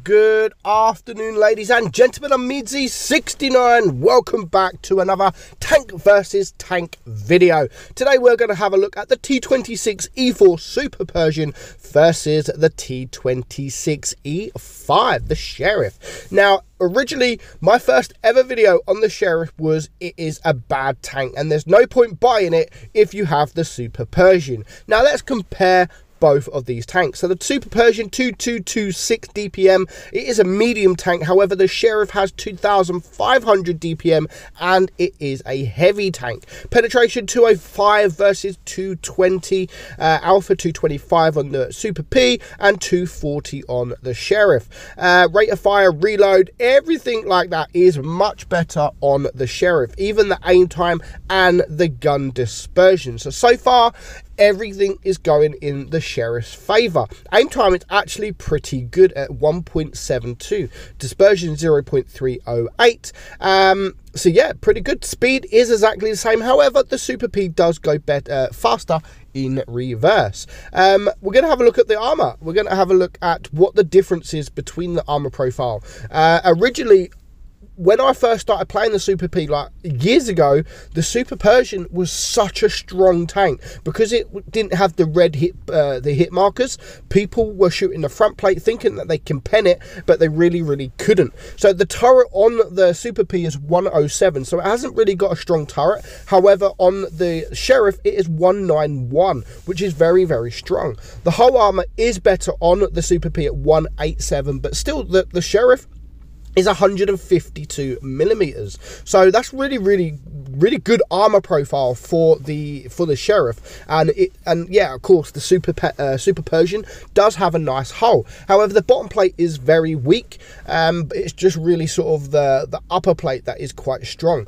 Good afternoon, ladies and gentlemen. I'm meadsyreplays. Welcome back to another tank versus tank video. Today we're going to have a look at the T26 E4 Super Persian versus the T26 E5, the Sheriff. Now, originally, my first ever video on the Sheriff was it is a bad tank and there's no point buying it if you have the Super Persian. Now, let's compare both of these tanks. So the Super Persian 2226 DPM, it is a medium tank. However, the Sheriff has 2500 DPM and it is a heavy tank. Penetration 205 versus 220, Alpha 225 on the Super P and 240 on the Sheriff. Rate of fire, reload, everything like that is much better on the Sheriff, even the aim time and the gun dispersion. So far everything is going in the Sheriff's favor. Aim time is actually pretty good at 1.72, dispersion 0.308. So yeah, pretty good. Speed is exactly the same. However, the Super P does go better, faster in reverse. We're going to have a look at the armor. We're going to have a look at what the difference is between the armor profile. Originally, when I first started playing the Super P, like years ago, the Super Persian was such a strong tank because it didn't have the red hit markers. People were shooting the front plate thinking that they can pen it, but they really couldn't. So the turret on the Super P is 107, so it hasn't really got a strong turret. However, on the Sheriff, it is 191, which is very strong. The whole armor is better on the Super P at 187, but still the Sheriff is 152 millimeters, so that's really good armor profile for the Sheriff. And yeah, of course, the Super Persian does have a nice hull. However, the bottom plate is very weak. It's just really sort of the upper plate that is quite strong.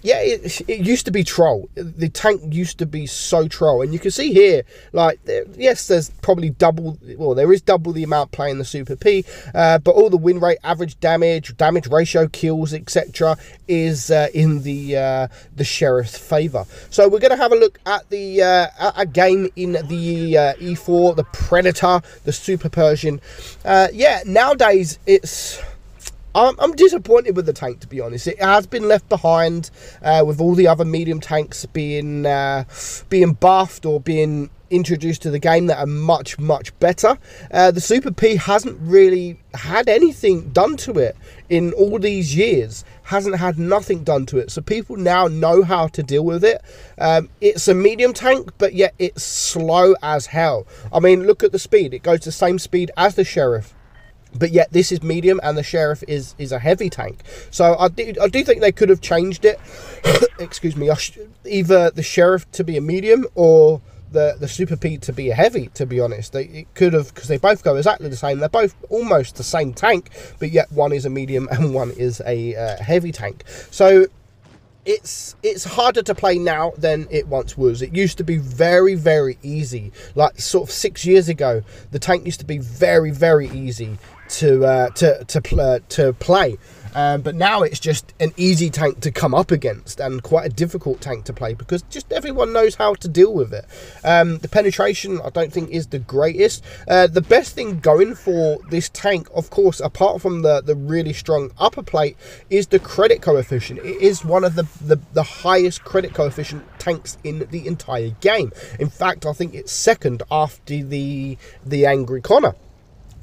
Yeah, it used to be troll. The tank used to be so troll, and you can see here, like, yes, there's probably double. Well, there is double the amount playing the Super P, but all the win rate, average damage ratio, kills, etc., is in the Sheriff's favor. So we're going to have a look at the a game in the E4, the Predator, the Super Persian. Yeah, nowadays I'm disappointed with the tank, to be honest. It has been left behind with all the other medium tanks being buffed or being introduced to the game that are much better. The Super P hasn't really had anything done to it in all these years. Hasn't had nothing done to it. So people now know how to deal with it. It's a medium tank, but yet it's slow as hell. I mean, look at the speed. It goes the same speed as the Sheriff, but yet this is medium and the Sheriff is a heavy tank. So I do think they could have changed it. Excuse me. Either the Sheriff to be a medium or the Super P to be a heavy, to be honest. It could have, because they both go exactly the same. They're both almost the same tank, but yet one is a medium and one is a heavy tank. So it's harder to play now than it once was. It used to be very easy. Like sort of 6 years ago, the tank used to be very easy to play. But now it's just an easy tank to come up against and quite a difficult tank to play because just everyone knows how to deal with it. The penetration, I don't think, is the greatest. The best thing going for this tank, of course, apart from the really strong upper plate, is the credit coefficient. It is one of the highest credit coefficient tanks in the entire game. In fact, I think it's second after the Angry Connor.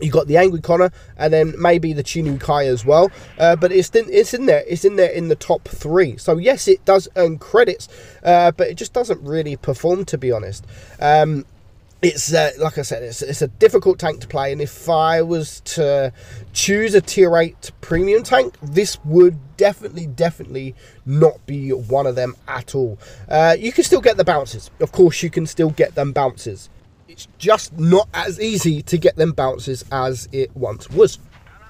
You got the Angry Connor and then maybe the Chinu Kai as well, but it's in there in the top 3. So yes, it does earn credits, but it just doesn't really perform, to be honest. It's like I said, it's a difficult tank to play, and if I was to choose a tier 8 premium tank, this would definitely not be one of them at all. You can still get the bounces, of course. You can still get them bounces. It's just not as easy to get them bounces as it once was.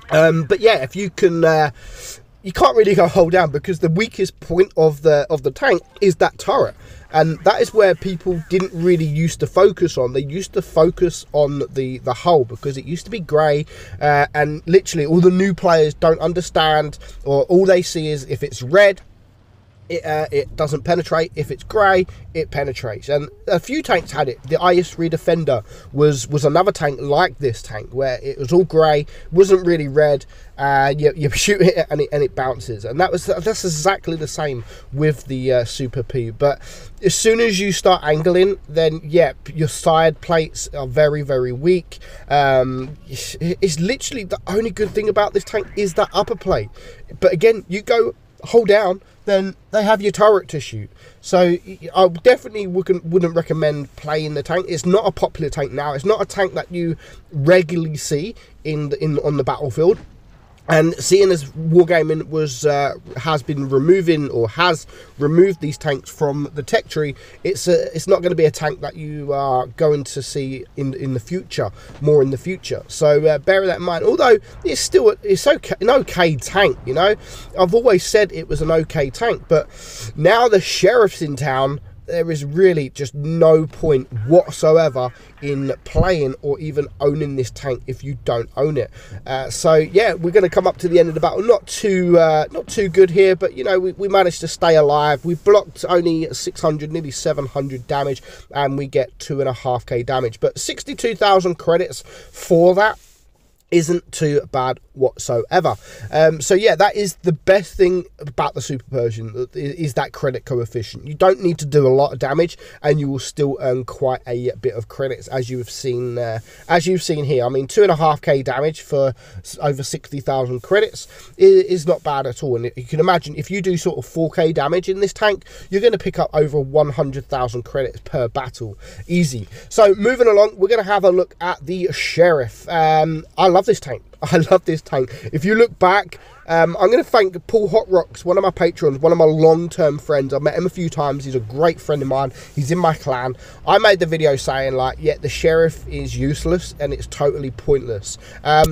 But yeah, if you can, you can't really go hold down because the weakest point of the tank is that turret, and that is where people didn't really used to focus on. They used to focus on the hull because it used to be grey, and literally all the new players don't understand, or all they see is if it's red, it doesn't penetrate. If it's grey, it penetrates. And a few tanks had it. The IS-3 Defender was another tank like this tank, where it was all grey, wasn't really red. You shoot it and it bounces, and that's exactly the same with the Super P. But as soon as you start angling, then yeah, your side plates are very, very weak. It's literally the only good thing about this tank is that upper plate. But again, you go hold down, then they have your turret to shoot. So I definitely wouldn't recommend playing the tank. It's not a popular tank now. It's not a tank that you regularly see on the battlefield. And seeing as Wargaming has removed these tanks from the tech tree, it's not going to be a tank that you are going to see in the future, more in the future. So bear that in mind. Although it's an okay tank, you know. I've always said it was an okay tank, but now the sheriff's in town, there is really just no point whatsoever in playing or even owning this tank if you don't own it. So yeah, we're going to come up to the end of the battle. Not too good here, but you know, we managed to stay alive. We blocked only 600, nearly 700 damage, and we get 2.5k damage. But 62,000 credits for that isn't too bad whatsoever. So yeah, that is the best thing about the Super Persian, is that credit coefficient. You don't need to do a lot of damage and you will still earn quite a bit of credits, as you've seen here. I mean, 2.5k damage for over 60,000 credits is not bad at all. And you can imagine if you do sort of 4k damage in this tank, you're going to pick up over 100,000 credits per battle, easy. So moving along, we're going to have a look at the Sheriff. I love this tank. I love this tank. If you look back, I'm going to thank Paul Hot Rocks, one of my patrons, one of my long-term friends. I've met him a few times. He's a great friend of mine. He's in my clan. I made the video saying, like, yeah, the Sheriff is useless and it's totally pointless.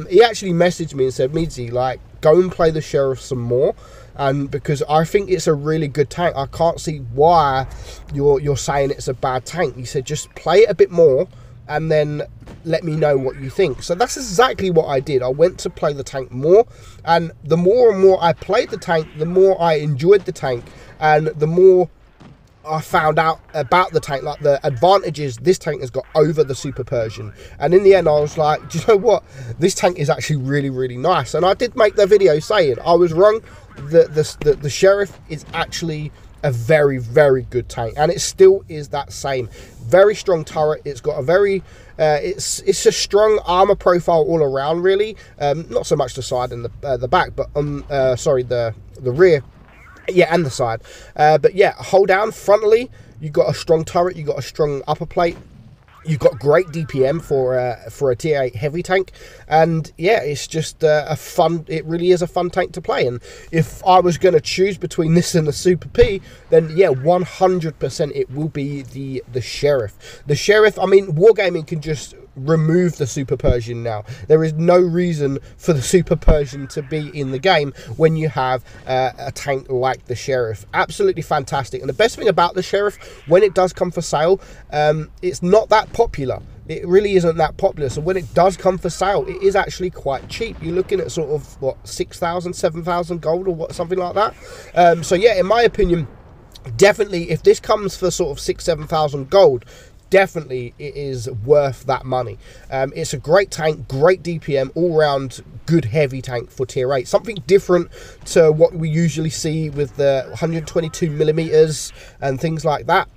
He actually messaged me and said, Meadsy, like, go and play the Sheriff some more. And because I think it's a really good tank. I can't see why you're saying it's a bad tank. He said, just play it a bit more and then let me know what you think. So that's exactly what I did. I went to play the tank more, and the more and more I played the tank, the more I enjoyed the tank, and the more I found out about the tank, like the advantages this tank has got over the Super Persian. And in the end, I was like, do you know what? This tank is actually really, really nice. And I did make the video saying I was wrong. The Sheriff is actually a very, very good tank, and it still is that same. Very strong turret. It's got a very it's a strong armor profile all around, really. Not so much the side and the back, but sorry, the rear, yeah, and the side. But yeah, hold down frontally, you got a strong turret, you got a strong upper plate. You've got great DPM for a tier 8 heavy tank, and yeah, it's just it really is a fun tank to play. And if I was going to choose between this and the Super P, then yeah, 100% it will be the Sheriff. The Sheriff, I mean, Wargaming can just remove the Super Persian now. There is no reason for the Super Persian to be in the game when you have a tank like the Sheriff. Absolutely fantastic. And the best thing about the Sheriff, when it does come for sale, it's not that popular. It really isn't that popular. So when it does come for sale, it is actually quite cheap. You're looking at sort of what, 6,000, 7,000 gold or what, something like that. So yeah, in my opinion, definitely if this comes for sort of 6,000-7,000 gold, definitely it is worth that money. It's a great tank, great DPM, all-round good heavy tank for tier 8. Something different to what we usually see with the 122mm and things like that.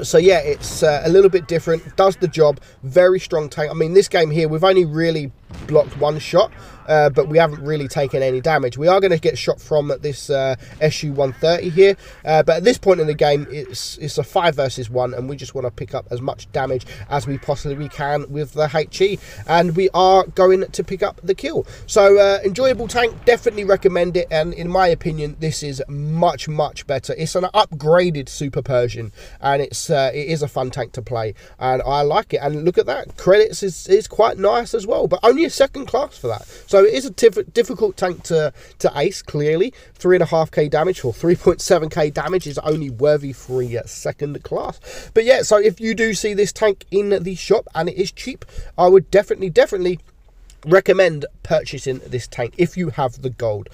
So yeah, it's a little bit different, does the job, very strong tank. I mean, this game here, we've only really blocked one shot, but we haven't really taken any damage. We are going to get shot from this SU-130 here, but at this point in the game, it's a 5 versus 1, and we just want to pick up as much damage as we possibly can with the HE, and we are going to pick up the kill. So enjoyable tank, definitely recommend it, and in my opinion, this is much, much better. It's an upgraded Super Persian, and it is a fun tank to play, and I like it. And look at that, credits is quite nice as well, but only a second class for that. So it is a difficult tank to ace, clearly. 3.5k damage or 3.7k damage is only worthy for a second class. But yeah, so if you do see this tank in the shop and it is cheap, I would definitely recommend purchasing this tank if you have the gold.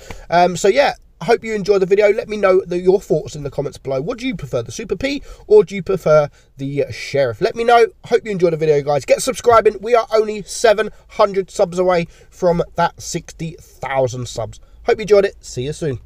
So yeah, I hope you enjoy the video. Let me know your thoughts in the comments below. What do you prefer, the Super P or do you prefer the Sheriff? Let me know. Hope you enjoyed the video, guys. Get subscribing. We are only 700 subs away from that 60,000 subs. Hope you enjoyed it. See you soon.